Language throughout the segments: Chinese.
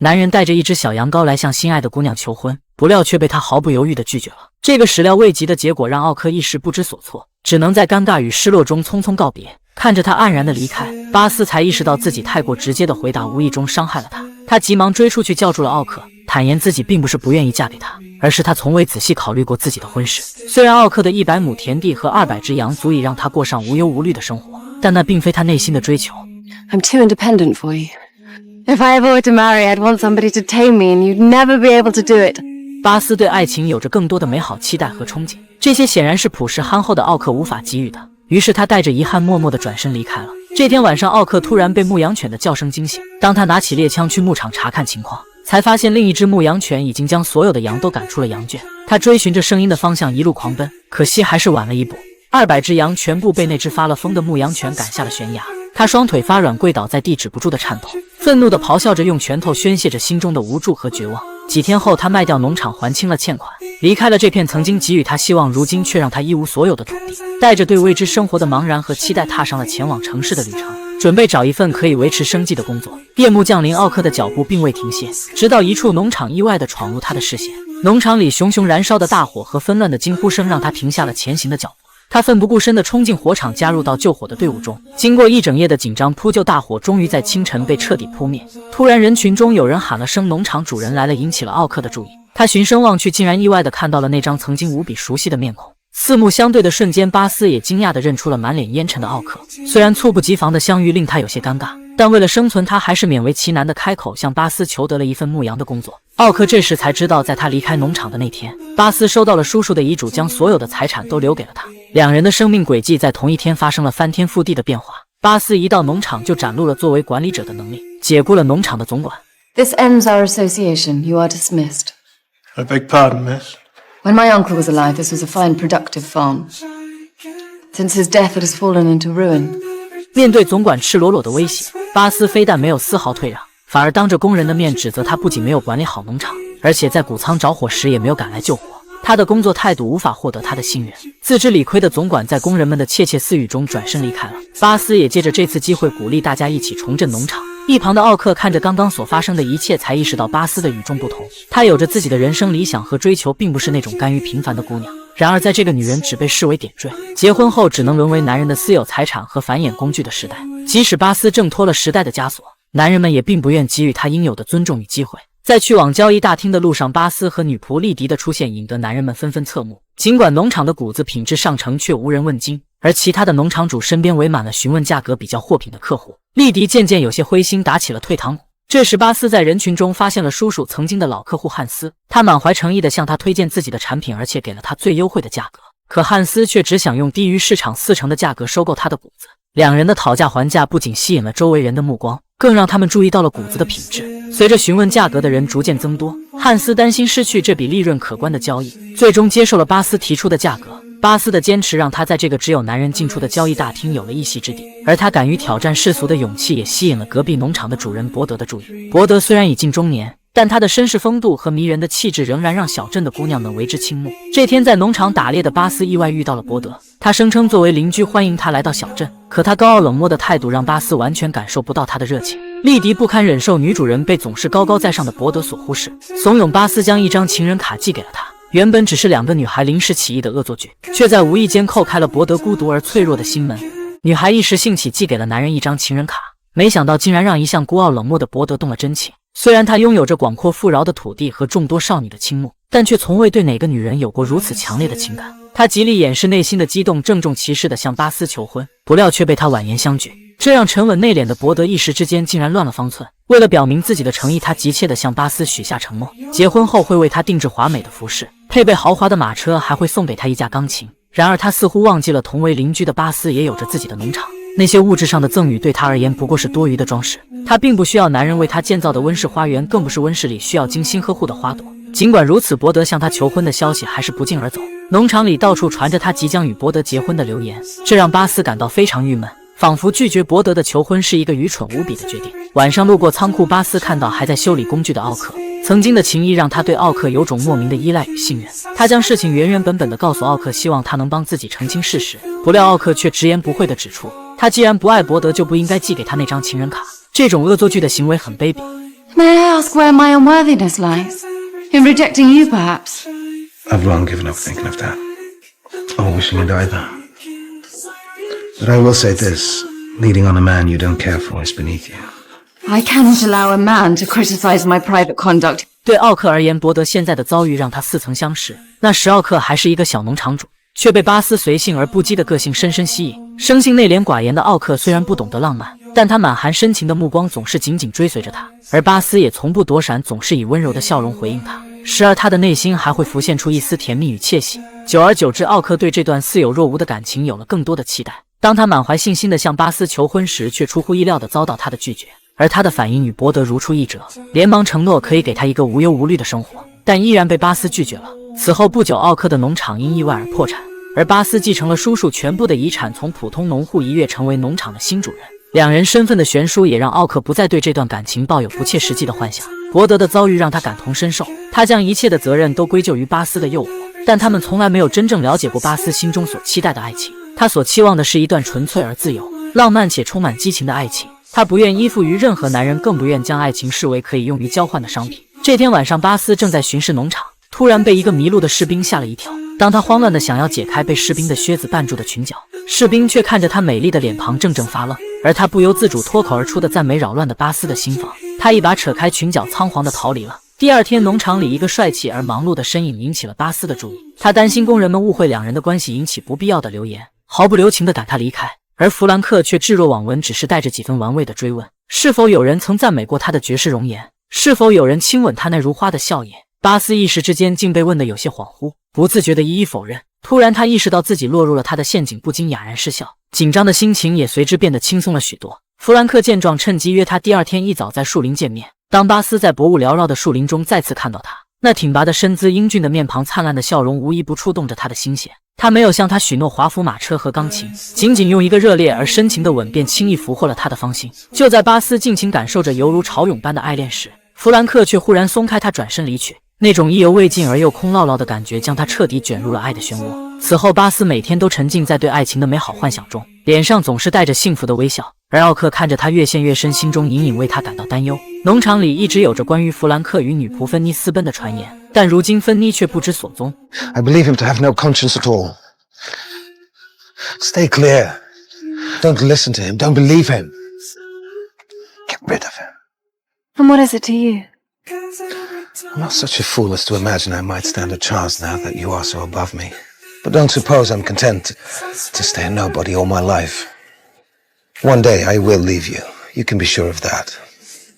男人带着一只小羊羔来向心爱的姑娘求婚，不料却被他毫不犹豫地拒绝了。这个始料未及的结果让奥克一时不知所措，只能在尴尬与失落中匆匆告别。看着他黯然的离开，巴斯才意识到自己太过直接的回答无意中伤害了他。他急忙追出去叫住了奥克，坦言自己并不是不愿意嫁给他，而是他从未仔细考虑过自己的婚事。虽然奥克的100亩田地和200只羊足以让他过上无忧无虑的生活，但那并非他内心的追求。I'm too independent for you. If I ever were to marry, I'd want somebody to tame me, and you'd never be able to do it. 巴斯对爱情有着更多的美好期待和憧憬，这些显然是朴实憨厚的奥克无法给予的。于是他带着遗憾默默地转身离开了。这天晚上，奥克突然被牧羊犬的叫声惊醒。当他拿起猎枪去牧场查看情况，才发现另一只牧羊犬已经将所有的羊都赶出了羊圈。他追寻着声音的方向一路狂奔，可惜还是晚了一步。200只羊全部被那只发了疯的牧羊犬赶下了悬崖。他双腿发软，跪倒在地，止不住的颤抖，愤怒地咆哮着，用拳头宣泄着心中的无助和绝望。几天后，他卖掉农场还清了欠款，离开了这片曾经给予他希望，如今却让他一无所有的土地，带着对未知生活的茫然和期待，踏上了前往城市的旅程，准备找一份可以维持生计的工作。夜幕降临，奥克的脚步并未停歇，直到一处农场意外地闯入他的视线。农场里熊熊燃烧的大火和纷乱的惊呼声让他停下了前行的脚步。他奋不顾身地冲进火场，加入到救火的队伍中。经过一整夜的紧张扑救，大火终于在清晨被彻底扑灭。突然，人群中有人喊了声“农场主人来了”，引起了奥克的注意。他循声望去，竟然意外地看到了那张曾经无比熟悉的面孔。四目相对的瞬间，巴斯也惊讶地认出了满脸烟尘的奥克。虽然猝不及防的相遇令他有些尴尬，但为了生存，他还是勉为其难地开口向巴斯求得了一份牧羊的工作。奥克这时才知道，在他离开农场的那天，巴斯收到了叔叔的遗嘱，将所有的财产都留给了他。两人的生命轨迹在同一天发生了翻天覆地的变化。巴斯一到农场就展露了作为管理者的能力，解雇了农场的总管。This ends our association. You are dismissed. I beg pardon, miss. When my uncle was alive, this was a fine, productive farm. Since his death, it has fallen into ruin. 面对总管赤裸裸的威胁，巴斯非但没有丝毫退让，反而当着工人的面指责他不仅没有管理好农场，而且在谷仓着火时也没有赶来救火。他的工作态度无法获得他的信任，自知理亏的总管在工人们的窃窃私语中转身离开了。巴斯也借着这次机会鼓励大家一起重振农场。一旁的奥克看着刚刚所发生的一切，才意识到巴斯的与众不同。他有着自己的人生理想和追求，并不是那种甘于平凡的姑娘。然而在这个女人只被视为点缀，结婚后只能沦为男人的私有财产和繁衍工具的时代，即使巴斯挣脱了时代的枷锁，男人们也并不愿给予他应有的尊重与机会。在去往交易大厅的路上，巴斯和女仆丽迪的出现引得男人们纷纷侧目。尽管农场的谷子品质上乘，却无人问津，而其他的农场主身边围满了询问价格、比较货品的客户。丽迪渐渐有些灰心，打起了退堂鼓。这时，巴斯在人群中发现了叔叔曾经的老客户汉斯，他满怀诚意地向他推荐自己的产品，而且给了他最优惠的价格。可汉斯却只想用低于市场40%的价格收购他的谷子。两人的讨价还价不仅吸引了周围人的目光，更让他们注意到了谷子的品质。随着询问价格的人逐渐增多，汉斯担心失去这笔利润可观的交易，最终接受了巴斯提出的价格。巴斯的坚持让他在这个只有男人进出的交易大厅有了一席之地，而他敢于挑战世俗的勇气也吸引了隔壁农场的主人伯德的注意。伯德虽然已近中年，但他的绅士风度和迷人的气质仍然让小镇的姑娘们为之倾慕。这天在农场打猎的巴斯意外遇到了伯德，他声称作为邻居欢迎他来到小镇，可他高傲冷漠的态度让巴斯完全感受不到他的热情。丽迪不堪忍受女主人被总是高高在上的伯德所忽视，怂恿巴斯将一张情人卡寄给了他。原本只是2个女孩临时起意的恶作剧，却在无意间扣开了伯德孤独而脆弱的心门。女孩一时兴起寄给了男人一张情人卡，没想到竟然让一向孤傲冷漠的伯德动了真情。虽然他拥有着广阔富饶的土地和众多少女的倾慕，但却从未对哪个女人有过如此强烈的情感。他极力掩饰内心的激动，郑重其事地向巴斯求婚，不料却被他婉言相拒。这让沉稳内敛的伯德一时之间竟然乱了方寸。为了表明自己的诚意，他急切地向巴斯许下承诺，结婚后会为他定制华美的服饰，配备豪华的马车，还会送给他一架钢琴。然而他似乎忘记了，同为邻居的巴斯也有着自己的农场，那些物质上的赠与对他而言不过是多余的装饰。他并不需要男人为他建造的温室花园，更不是温室里需要精心呵护的花朵。尽管如此，伯德向他求婚的消息还是不胫而走。农场里到处传着他即将与伯德结婚的流言，这让巴斯感到非常郁闷，仿佛拒绝伯德的求婚是一个愚蠢无比的决定。晚上路过仓库，巴斯看到还在修理工具的奥克，曾经的情谊让他对奥克有种莫名的依赖与信任。他将事情原原本本地告诉奥克，希望他能帮自己澄清事实。不料奥克却直言不讳地指出，他既然不爱伯德，就不应该寄给他那张情人卡。这种恶作剧的行为很卑鄙。May I ask where my unworthiness lies? In rejecting you, perhaps? I've long given up thinking of that, or wishing it either. But I will say this, leading on a man you don't care for is beneath you. I cannot allow a man to criticize my private conduct. 对奥克而言，伯德现在的遭遇让他似曾相识。那时奥克还是一个小农场主，却被巴斯随性而不羁的个性深深吸引。生性内敛寡言的奥克虽然不懂得浪漫，但他满含深情的目光总是紧紧追随着他，而巴斯也从不躲闪，总是以温柔的笑容回应他。时而他的内心还会浮现出一丝甜蜜与窃喜。久而久之，奥克对这段似有若无的感情有了更多的期待。当他满怀信心地向巴斯求婚时，却出乎意料地遭到他的拒绝。而他的反应与伯德如出一辙，连忙承诺可以给他一个无忧无虑的生活，但依然被巴斯拒绝了。此后不久，奥克的农场因意外而破产，而巴斯继承了叔叔全部的遗产，从普通农户一跃成为农场的新主人。两人身份的悬殊也让奥克不再对这段感情抱有不切实际的幻想。伯德的遭遇让他感同身受，他将一切的责任都归咎于巴斯的诱惑，但他们从来没有真正了解过巴斯心中所期待的爱情。他所期望的是一段纯粹而自由、浪漫且充满激情的爱情。他不愿依附于任何男人，更不愿将爱情视为可以用于交换的商品。这天晚上，巴斯正在巡视农场，突然被一个迷路的士兵吓了一跳。当他慌乱地想要解开被士兵的靴子绊住的裙角，士兵却看着他美丽的脸庞怔怔发愣，而他不由自主脱口而出的赞美扰乱了巴斯的心房。他一把扯开裙角，仓皇地逃离了。第二天，农场里一个帅气而忙碌的身影引起了巴斯的注意，他担心工人们误会两人的关系，引起不必要的流言，毫不留情地赶他离开。而弗兰克却置若罔闻，只是带着几分玩味的追问：是否有人曾赞美过他的绝世容颜？是否有人亲吻他那如花的笑颜？巴斯一时之间竟被问得有些恍惚，不自觉地一一否认。突然他意识到自己落入了他的陷阱，不禁哑然失笑，紧张的心情也随之变得轻松了许多。弗兰克见状，趁机约他第二天一早在树林见面。当巴斯在薄雾缭绕的树林中再次看到他，那挺拔的身姿、英俊的面庞、灿烂的笑容，无一不触动着他的心弦。他没有向他许诺华服马车和钢琴，仅仅用一个热烈而深情的吻，便轻易俘获了他的芳心。就在巴斯尽情感受着犹如潮涌般的爱恋时，弗兰克却忽然松开他，转身离去。那种意犹未尽而又空落落的感觉，将他彻底卷入了爱的漩涡。此后，巴斯每天都沉浸在对爱情的美好幻想中，脸上总是带着幸福的微笑。而奥克看着他越陷越深，心中隐隐为他感到担忧。农场里一直有着关于弗兰克与女仆芬妮私奔的传言，但如今芬妮却不知所踪。I believe him to have no conscience at all. Stay clear. Don't listen to him. Don't believe him. Get rid of him. And what is it to you? I'm not such a fool as to imagine I might stand a chance now that you are so above me. But don't suppose I'm content to stay a nobody all my life. One day I will leave you. You can be sure of that.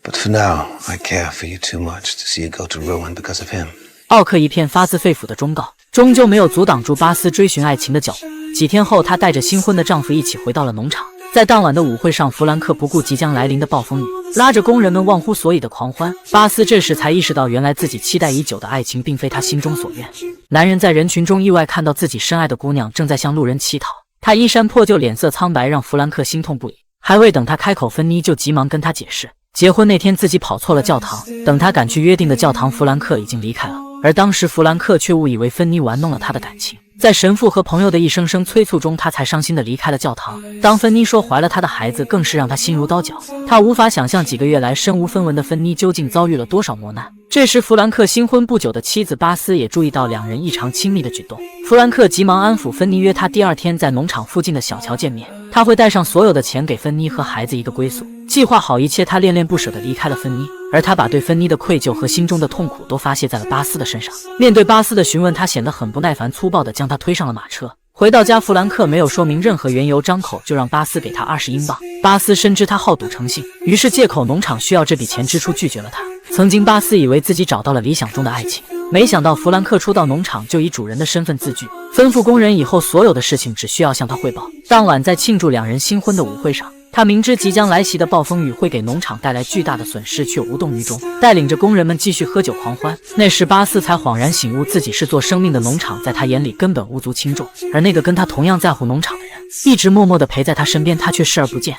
But for now, I care for you too much to see you go to ruin because of him. 奥克一片发自肺腑的忠告，终究没有阻挡住巴斯追寻爱情的脚步。几天后，她带着新婚的丈夫一起回到了农场。在当晚的舞会上，弗兰克不顾即将来临的暴风雨，拉着工人们忘乎所以的狂欢。巴斯这时才意识到，原来自己期待已久的爱情并非他心中所愿。男人在人群中意外看到自己深爱的姑娘正在向路人乞讨，他衣衫破旧，脸色苍白，让弗兰克心痛不已。还未等他开口，芬妮就急忙跟他解释，结婚那天自己跑错了教堂，等他赶去约定的教堂，弗兰克已经离开了。而当时弗兰克却误以为芬妮玩弄了他的感情，在神父和朋友的一声声催促中，他才伤心地离开了教堂。当芬妮说怀了他的孩子，更是让他心如刀绞。他无法想象几个月来身无分文的芬妮究竟遭遇了多少磨难。这时弗兰克新婚不久的妻子巴斯也注意到两人异常亲密的举动，弗兰克急忙安抚芬妮，约他第二天在农场附近的小桥见面，他会带上所有的钱给芬妮和孩子一个归宿。计划好一切，他恋恋不舍地离开了芬妮，而他把对芬妮的愧疚和心中的痛苦都发泄在了巴斯的身上。面对巴斯的询问，他显得很不耐烦，粗暴地将他推上了马车。回到家，弗兰克没有说明任何缘由，张口就让巴斯给他20英镑。巴斯深知他好赌成性，于是借口农场需要这笔钱支出，拒绝了他。曾经巴斯以为自己找到了理想中的爱情，没想到弗兰克初到农场就以主人的身份自居，吩咐工人以后所有的事情只需要向他汇报。当晚在庆祝两人新婚的舞会上，他明知即将来袭的暴风雨会给农场带来巨大的损失，却无动于衷，带领着工人们继续喝酒狂欢。那时巴斯才恍然醒悟，自己是做生命的农场，在他眼里根本无足轻重，而那个跟他同样在乎农场的人，一直默默地陪在他身边，他却视而不见。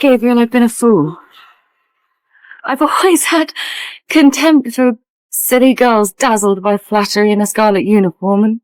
Gabriel, I've been a fool. I've always had contempt for silly girls dazzled by flattery in a scarlet uniform,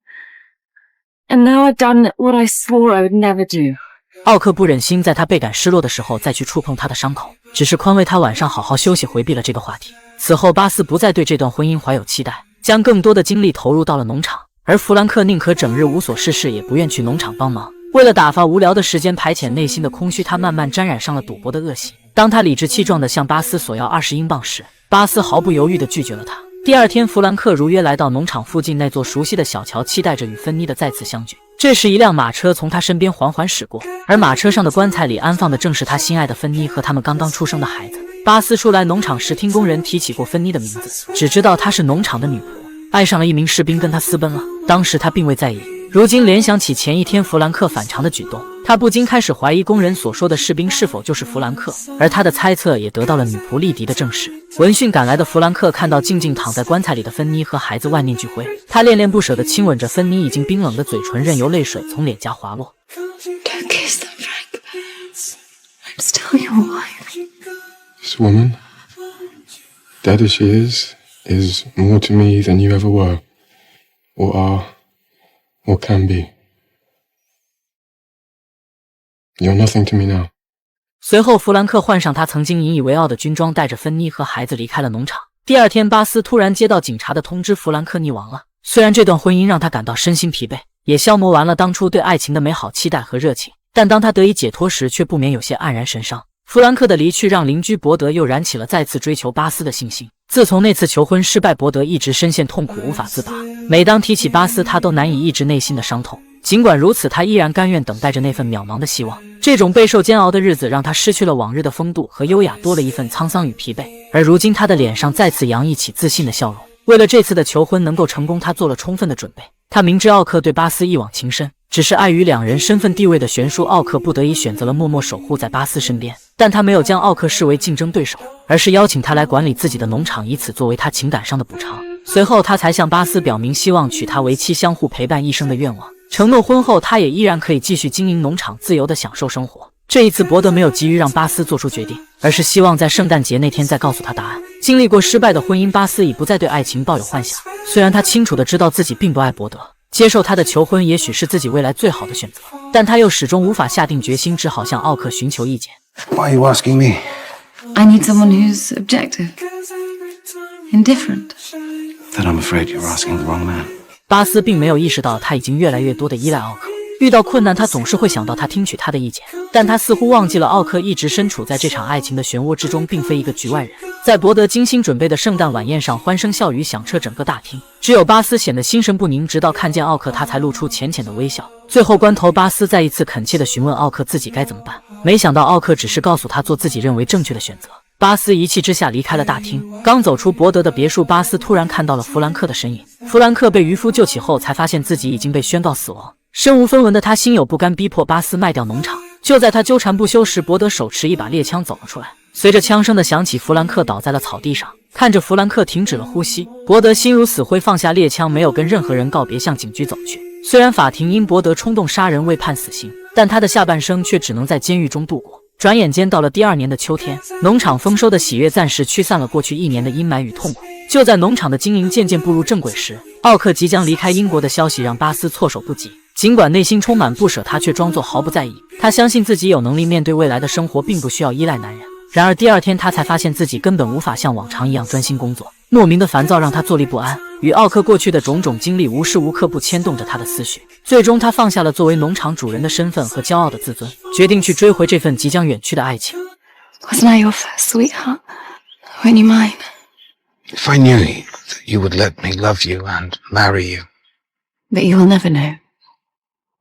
and now I've done what I swore I would never do. 奥克不忍心在他倍感失落的时候再去触碰他的伤口，只是宽慰他晚上好好休息，回避了这个话题。此后，巴斯不再对这段婚姻怀有期待，将更多的精力投入到了农场。而弗兰克宁可整日无所事事，也不愿去农场帮忙。为了打发无聊的时间，排遣内心的空虚，他慢慢沾染上了赌博的恶习。当他理直气壮地向巴斯索要20英镑时，巴斯毫不犹豫地拒绝了他。第二天，弗兰克如约来到农场附近那座熟悉的小桥，期待着与芬妮的再次相聚。这时，一辆马车从他身边缓缓驶过，而马车上的棺材里安放的正是他心爱的芬妮和他们刚刚出生的孩子。巴斯初来农场时，听工人提起过芬妮的名字，只知道她是农场的女仆，爱上了一名士兵，跟他私奔了。当时他并未在意，如今联想起前一天弗兰克反常的举动，他不禁开始怀疑工人所说的士兵是否就是弗兰克，而他的猜测也得到了女仆莉迪的证实。闻讯赶来的弗兰克看到静静躺在棺材里的芬妮和孩子，万念俱灰。他恋恋不舍地亲吻着芬妮已经冰冷的嘴唇，任由泪水从脸颊滑落。 Don't kiss them, Frank. I'm still your wife. This woman, dead as she is more to me than you ever were, or are, or can be. You're nothing to me now. 随后，弗兰克换上他曾经引以为傲的军装，带着芬妮和孩子离开了农场。第二天，巴斯突然接到警察的通知，弗兰克溺亡了。虽然这段婚姻让他感到身心疲惫，也消磨完了当初对爱情的美好期待和热情，但当他得以解脱时，却不免有些黯然神伤。弗兰克的离去让邻居伯德又燃起了再次追求巴斯的信心。自从那次求婚失败，伯德一直深陷痛苦，无法自拔。每当提起巴斯，他都难以抑制内心的伤痛。尽管如此，他依然甘愿等待着那份渺茫的希望。这种备受煎熬的日子让他失去了往日的风度和优雅，多了一份沧桑与疲惫。而如今，他的脸上再次洋溢起自信的笑容。为了这次的求婚能够成功，他做了充分的准备。他明知奥克对巴斯一往情深，只是碍于两人身份地位的悬殊，奥克不得已选择了默默守护在巴斯身边。但他没有将奥克视为竞争对手，而是邀请他来管理自己的农场，以此作为他情感上的补偿。随后，他才向巴斯表明希望娶她为妻，相互陪伴一生的愿望，承诺婚后他也依然可以继续经营农场，自由地享受生活。这一次，伯德没有急于让巴斯做出决定，而是希望在圣诞节那天再告诉他答案。经历过失败的婚姻，巴斯已不再对爱情抱有幻想。虽然他清楚地知道自己并不爱伯德，接受他的求婚也许是自己未来最好的选择，但他又始终无法下定决心，只好向奥克寻求意见。Why are you asking me? I need someone who's objective, indifferent. Then I'm afraid you're asking the wrong man. 巴斯并没有意识到他已经越来越多地依赖奥克。遇到困难，他总是会想到他听取他的意见，但他似乎忘记了奥克一直身处在这场爱情的漩涡之中，并非一个局外人。在伯德精心准备的圣诞晚宴上，欢声笑语响彻整个大厅，只有巴斯显得心神不宁，直到看见奥克，他才露出浅浅的微笑。最后关头，巴斯再一次恳切地询问奥克自己该怎么办，没想到奥克只是告诉他做自己认为正确的选择。巴斯一气之下离开了大厅，刚走出伯德的别墅，巴斯突然看到了弗兰克的身影。弗兰克被渔夫救起后，才发现自己已经被宣告死亡。身无分文的他心有不甘，逼迫巴斯卖掉农场。就在他纠缠不休时，伯德手持一把猎枪走了出来。随着枪声的响起，弗兰克倒在了草地上。看着弗兰克停止了呼吸，伯德心如死灰，放下猎枪，没有跟任何人告别，向警局走去。虽然法庭因伯德冲动杀人未判死刑，但他的下半生却只能在监狱中度过。转眼间到了第二年的秋天，农场丰收的喜悦暂时驱散了过去一年的阴霾与痛苦。就在农场的经营渐渐步入正轨时，奥克即将离开英国的消息让巴斯措手不及。尽管内心充满不舍，他却装作毫不在意。他相信自己有能力面对未来的生活，并不需要依赖男人。然而第二天，他才发现自己根本无法像往常一样专心工作。莫名的烦躁让他坐立不安，与奥克过去的种种经历无时无刻不牵动着他的思绪。最终，他放下了作为农场主人的身份和骄傲的自尊，决定去追回这份即将远去的爱情。 Wasn't I your first sweetheart? Weren't you mine? If I knew that you would let me love you and marry you. But you'll never know.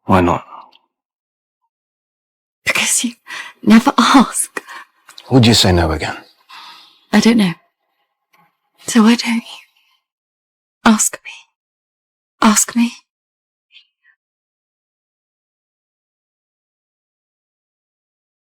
Why not? Because you never ask. Would you say no again? I don't know. So why don't you? Ask me. Ask me.